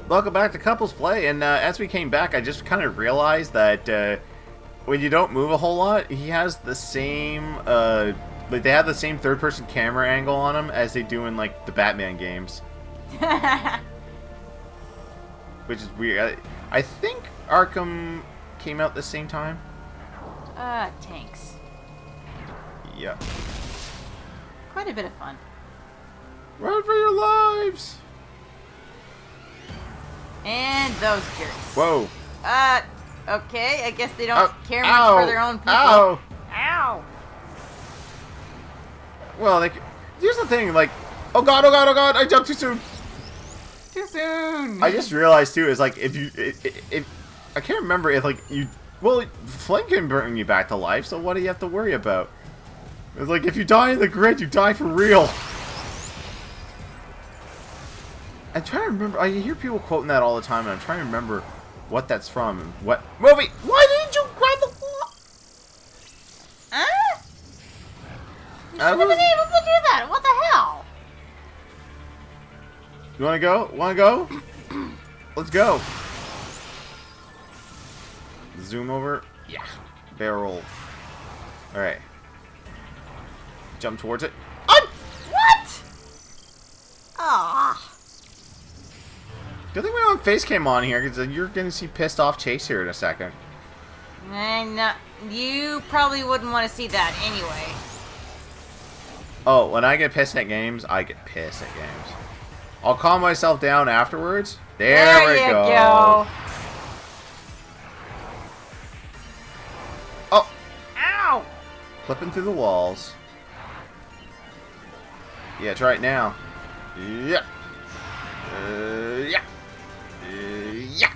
Welcome back to Couples Play, and as we came back, I just kind of realized that when you don't move a whole lot, he has the same, like they have the same third-person camera angle on him as they do in, like, the Batman games. Which is weird. I think Arkham came out the same time. Tanks. Yeah. Quite a bit of fun. Run for your lives! And those jerks. Whoa. Okay, I guess they don't care much ow, for their own people. Ow! Ow! Well, like, here's the thing, like, oh god, I jumped too soon. Too soon! I just realized, too, is like, if I can't remember if, like, well, Flynn can bring you back to life, so what do you have to worry about? It's like, if you die in the grid, you die for real. I'm trying to remember, I hear people quoting that all the time, and I'm trying to remember what that's from, and what movie. Why didn't you grab the wall? Huh? You should have been able to do that. What the hell? You wanna go? Wanna go? Let's go. Zoom over. Yeah. Barrel. Alright. Jump towards it. What? Ah. Good thing we don't have face cam on here, because you're gonna see pissed off Chase here in a second. And you probably wouldn't want to see that anyway. Oh, when I get pissed at games, I get pissed at games. I'll calm myself down afterwards. There we go. Oh! Ow! Flipping through the walls. Yeah, try it now. Yeah. Yeah. Yeah.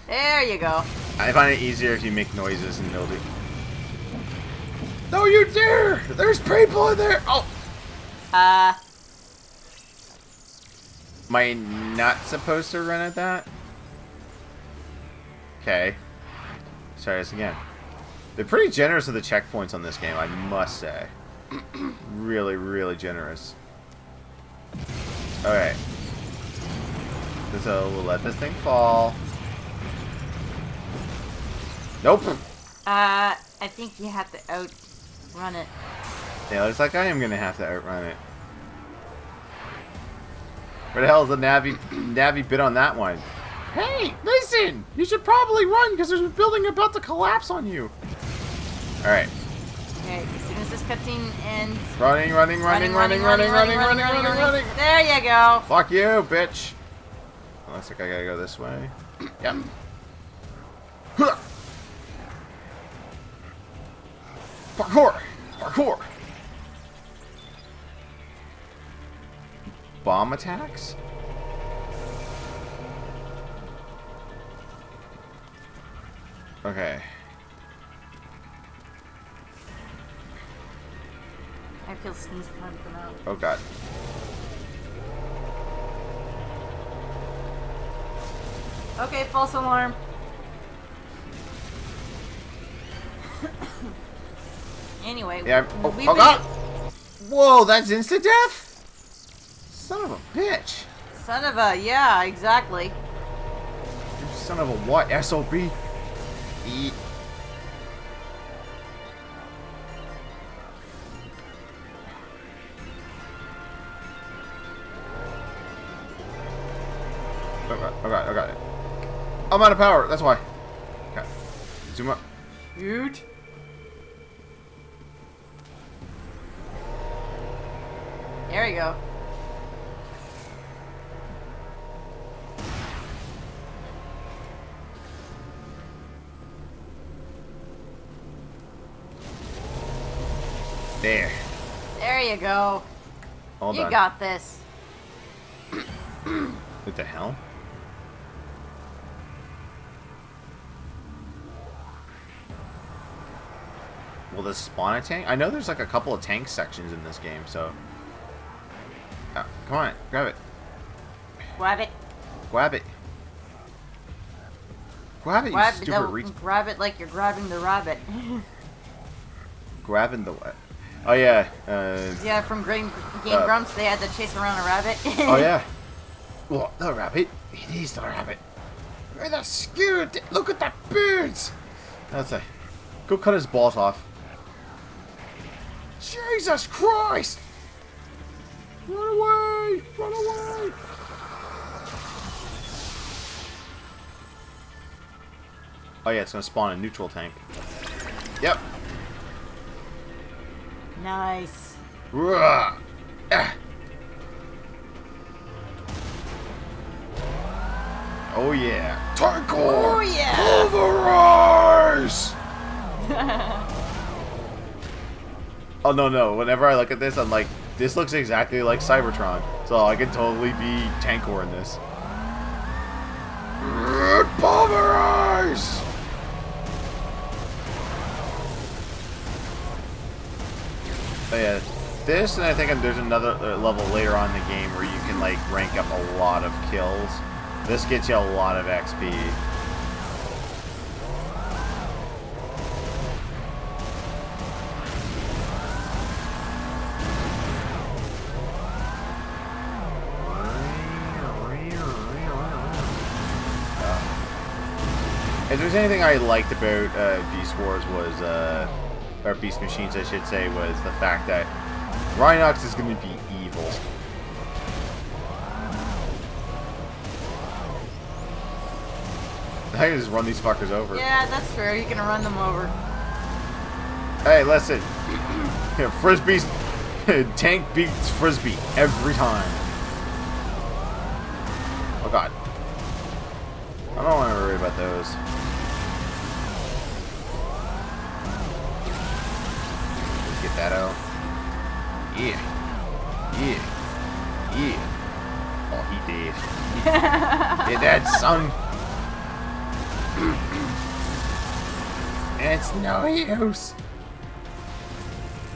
There you go. I find it easier if you make noises and nobody. No, you dare! There's people in there! Oh! Am I not supposed to run at that? Okay. Let's try this again. They're pretty generous with the checkpoints on this game, I must say. Really, really generous. Alright. So we'll let this thing fall. Nope. I think you have to outrun it. Yeah, looks like I am gonna have to outrun it. Where the hell is the Navi bit on that one? Hey, listen! You should probably run because there's a building about to collapse on you. Alright. Okay, as soon as this cutscene ends. Running. There you go. Fuck you, bitch. Looks like I gotta go this way. Yep. Parkour! Bomb attacks? Okay. I feel sneeze coming from out. Oh god. Okay, false alarm. Anyway, Yeah. Oh god! Whoa, that's instant death? Son of a bitch. Son of a, yeah, exactly. You son of a what? SOB? Eat. Oh god. I'm out of power, that's why. Okay. Zoom up. Dude. There you go. There. There you go. All You done. got this. What the hell? Will this spawn a tank? I know there's like a couple of tank sections in this game, so... Oh, come on, grab it. Grab it. Grab it. Grab it, you Grab, stupid no, reach. grab it like you're grabbing the rabbit. Grabbing the what? Oh yeah. Yeah, from Game Grumps, they had to chase around a rabbit. Oh yeah. What? The rabbit? It is the rabbit. Where the scared? Look at that birds. That's a. Go cut his balls off. Jesus Christ! Run away! Run away! Oh yeah, it's gonna spawn a neutral tank. Yep. Nice. Ah. Oh yeah. Tankle! Oh yeah! Pulverize! Oh no. Whenever I look at this, I'm like, this looks exactly like Cybertron. So I could totally be Tankor in this. Pulverize! Oh yeah, this, and I think there's another level later on in the game where you can like rank up a lot of kills. This gets you a lot of XP. If there's anything I liked about Beast Wars was, or Beast Machines I should say, was the fact that Rhinox is going to be evil. I can just run these fuckers over. Yeah, that's fair. You can run them over. Hey, listen. Frisbee's... Tank beats Frisbee every time. Oh god. I don't want to worry about those. Let's get that out. Yeah. Oh, he did. Get that, son. It's no use.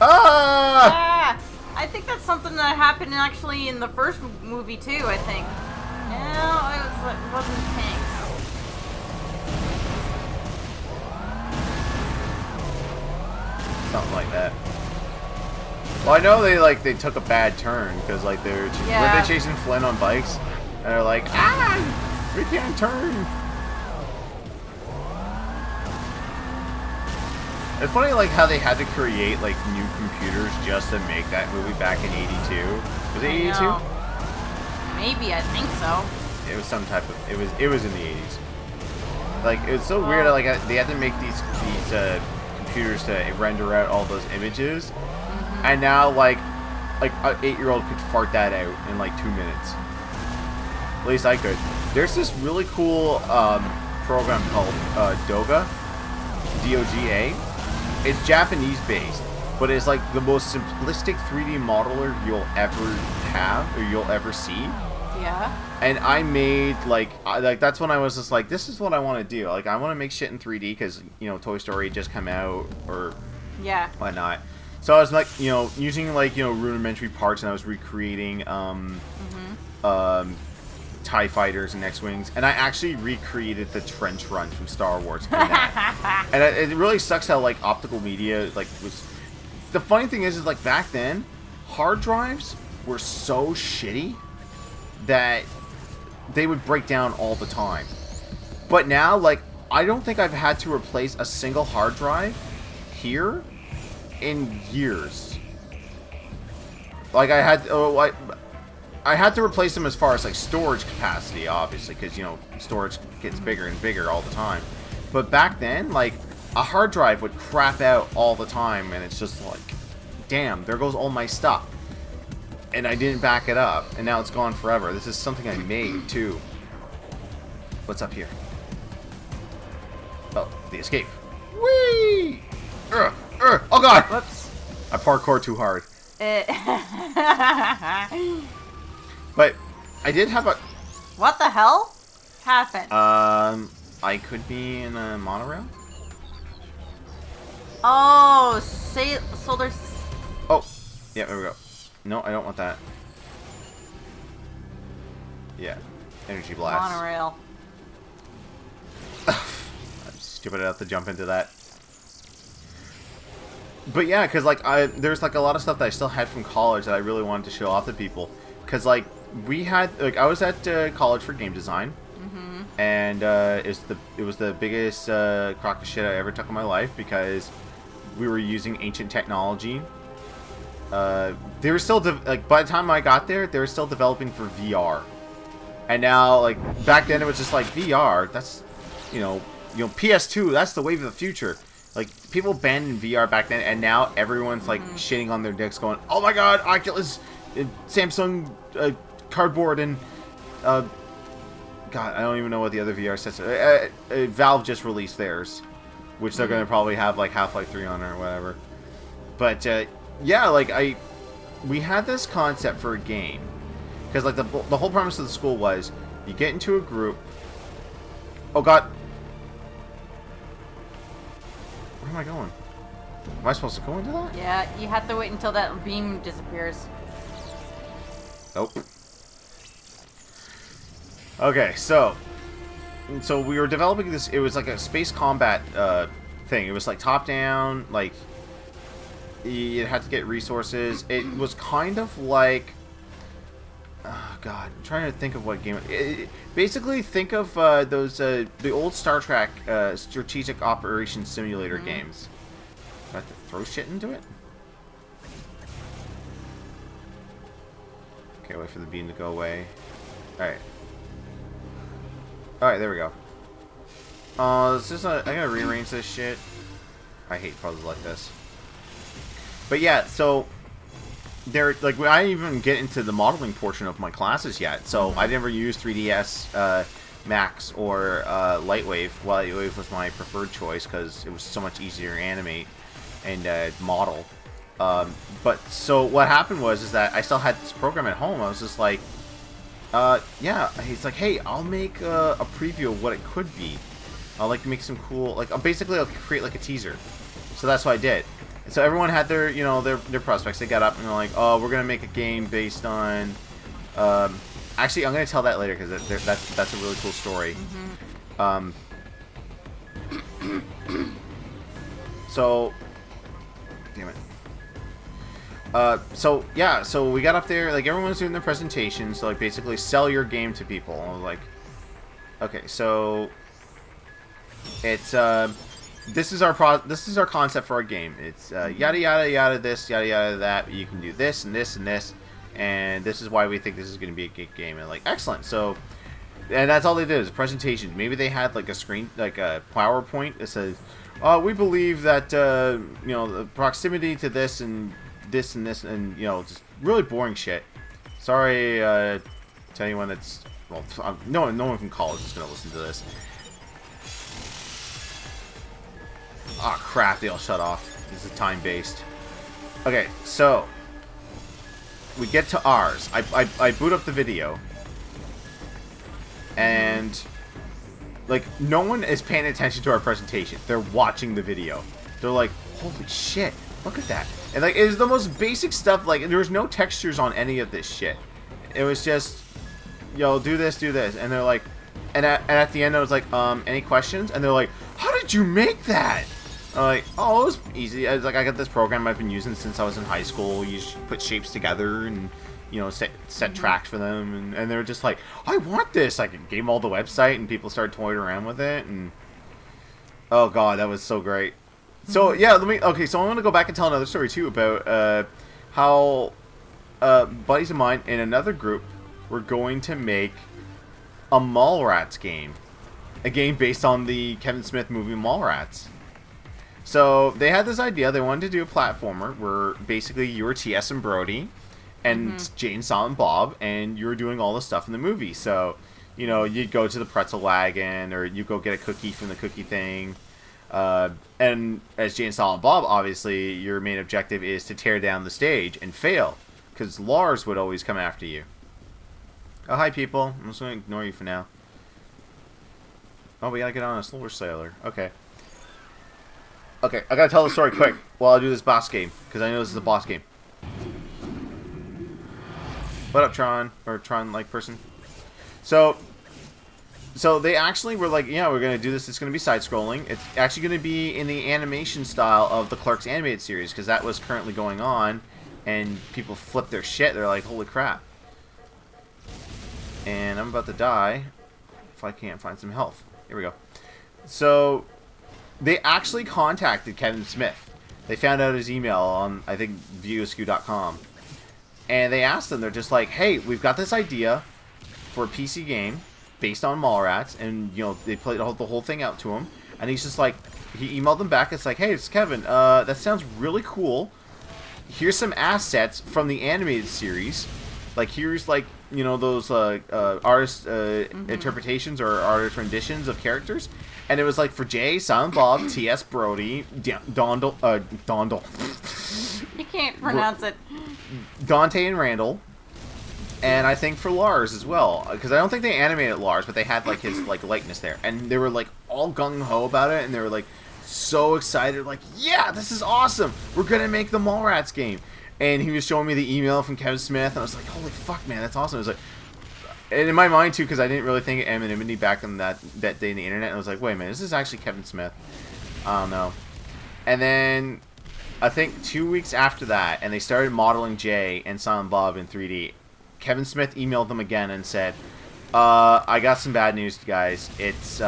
Ah! I think that's something that happened actually in the first movie too, I think. No, it wasn't tanks. Something like that. Well, I know they took a bad turn because like weren't they chasing Flynn on bikes, and they're like, ah, we can't turn. It's funny like how they had to create like new computers just to make that movie back in '82. Was it '82? Maybe, I think so. It was some type of. It was in the '80s. Like it was so weird. Like they had to make these computers to render out all those images, and now like an 8-year-old could fart that out in like 2 minutes. At least I could. There's this really cool program called Doga, DOGA. It's Japanese based, but it's like the most simplistic 3D modeler you'll ever have or you'll ever see. Yeah. And I made like that's when I was just like, this is what I want to do. Like I want to make shit in 3D because Toy Story just come out or whatnot. So I was like using like rudimentary parts, and I was recreating TIE fighters and X-Wings, and I actually recreated the trench run from Star Wars in that. And it really sucks how like optical media like was. The funny thing is like back then, hard drives were so shitty that they would break down all the time. But now, like, I don't think I've had to replace a single hard drive here in years. Like I had to replace them as far as like storage capacity, obviously, because storage gets bigger and bigger all the time. But back then, like a hard drive would crap out all the time, and it's just like, damn, there goes all my stuff. And I didn't back it up, and now it's gone forever. This is something I made too. What's up here? Oh, the escape. Whee! Oh god! Whoops. I parkour too hard. But I did have a... What the hell happened? I could be in a monorail? Oh, so there's... Oh, yeah, there we go. No, I don't want that. Yeah, energy blast. Monorail. I'm stupid enough to jump into that. But yeah, because like there's like a lot of stuff that I still had from college that I really wanted to show off to people. Because like we had I was at college for game design, and it was the biggest crock of shit I ever took in my life because we were using ancient technology. They were still by the time I got there, they were still developing for VR, and now back then it was just VR. That's PS2. That's the wave of the future. People abandoned VR back then, and now everyone's shitting on their dicks, going, "Oh my God, Oculus, Samsung cardboard, and God, I don't even know what the other VR sets are." Valve just released theirs, which they're gonna probably have Half-Life 3 on it or whatever. But yeah, we had this concept for a game because the whole premise of the school was you get into a group. Oh God. Where am I going? Am I supposed to go into that? Yeah, you have to wait until that beam disappears. Nope. Okay, so we were developing this. It was like a space combat thing. It was top down. You had to get resources. It was kind of like. Oh God, I'm trying to think of what game. Basically, think of the old Star Trek strategic operations simulator games. Do I have to throw shit into it? Okay, wait for the beam to go away. Alright. Alright, there we go. I gotta rearrange this shit. I hate puzzles like this. But yeah, so I didn't even get into the modeling portion of my classes yet, so I never used 3ds Max or Lightwave. Well, Lightwave was my preferred choice because it was so much easier to animate and model. But so what happened was that I still had this program at home. I was just yeah. He's like, hey, I'll make a preview of what it could be. I'll make some cool, basically I'll create a teaser. So that's what I did. And so everyone had their, their prospects. They got up and they're like, oh, we're gonna make a game based on. Actually, I'm gonna tell that later because that's a really cool story. So, damn it. So yeah, so we got up there. Everyone was doing their presentation. So basically, sell your game to people. I was like, okay, so it's this is our concept for our game. It's yada yada yada this, yada yada that. You can do this and this and this, and this is why we think this is going to be a good game. And excellent. So, and that's all they did is a presentation. Maybe they had a screen, a PowerPoint that says, we believe that the proximity to this and this and this and just really boring shit. Sorry to anyone that's no one from college is going to listen to this. Oh crap, they all shut off. This is time-based. Okay, so we get to ours. I boot up the video. And no one is paying attention to our presentation. They're watching the video. They're like, holy shit, look at that. And it was the most basic stuff, there was no textures on any of this shit. It was just, yo, do this. And they're like, and at the end I was like, any questions? And they're like, how did you make that? I'm like, oh, it was easy. I got this program I've been using since I was in high school. You just put shapes together and, set tracks for them. And they're just like, I want this. I gave them all the website and people started toying around with it. And, oh, God, that was so great. So, yeah, so I'm going to go back and tell another story, too, about how buddies of mine in another group were going to make a Mallrats game. A game based on the Kevin Smith movie Mallrats. So they had this idea. They wanted to do a platformer where basically you were T.S. and Brody and Jane, Silent Bob, and you were doing all the stuff in the movie. So, you'd go to the pretzel wagon or you go get a cookie from the cookie thing. And as Jane, Silent Bob, obviously, your main objective is to tear down the stage and fail. Because Lars would always come after you. Oh, hi, people. I'm just going to ignore you for now. Oh, we got to get on a Silver Sailor. Okay. Okay, I gotta tell the story quick while I do this boss game, because I know this is a boss game. What up, Tron? Or Tron-like person? So they actually were like, yeah, we're gonna do this, it's gonna be side-scrolling. It's actually gonna be in the animation style of the Clerks animated series, because that was currently going on, and people flipped their shit, they're like, holy crap. And I'm about to die if I can't find some health. Here we go. So, they actually contacted Kevin Smith. They found out his email on, I think, viewaskew.com. And they asked him, they're just like, hey, we've got this idea for a PC game based on Mallrats. And, you know, they played the whole thing out to him. And he's just like, he emailed them back. It's like, hey, it's Kevin. That sounds really cool. Here's some assets from the animated series. Like, here's, like, you know, those artist interpretations or artist renditions of characters. And it was like for Jay, Silent Bob, T.S. Brody, Dondle. You can't pronounce it. Dante and Randall. And I think for Lars as well. Because I don't think they animated Lars, but they had like his like likeness there. And they were like all gung-ho about it. And they were like so excited. Like, yeah, this is awesome. We're going to make the Mallrats game. And he was showing me the email from Kevin Smith. And I was like, holy fuck, man, that's awesome. It was like... And in my mind, too, because I didn't really think of anonymity back on that day in the internet. And I was like, wait a minute, this is actually Kevin Smith. I don't know. And then, I think 2 weeks after that, and they started modeling Jay and Silent Bob in 3D, Kevin Smith emailed them again and said, I got some bad news, guys. It's,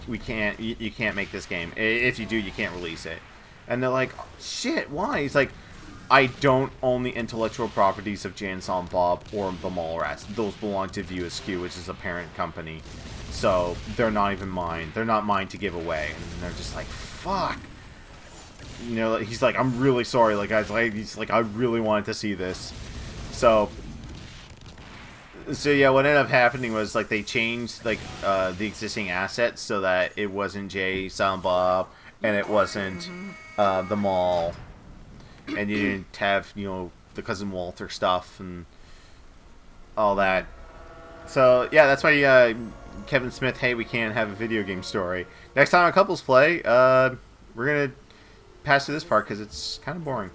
we can't, you can't make this game. If you do, you can't release it. And they're like, shit, why? He's like, I don't own the intellectual properties of Jay and Silent Bob or the Mallrats. Those belong to View Askew, which is a parent company. So, they're not even mine. They're not mine to give away. And they're just like, fuck. You know, he's like, I'm really sorry. Like, he's like, I really wanted to see this. So yeah, what ended up happening was, like, they changed, like, the existing assets so that it wasn't Jay, Silent Bob, and it wasn't the mall. And you didn't have, you know, the Cousin Walter stuff and all that. So, yeah, that's why Kevin Smith, hey, we can't have a video game story. Next time on Couples Play, we're going to pass through this part because it's kind of boring.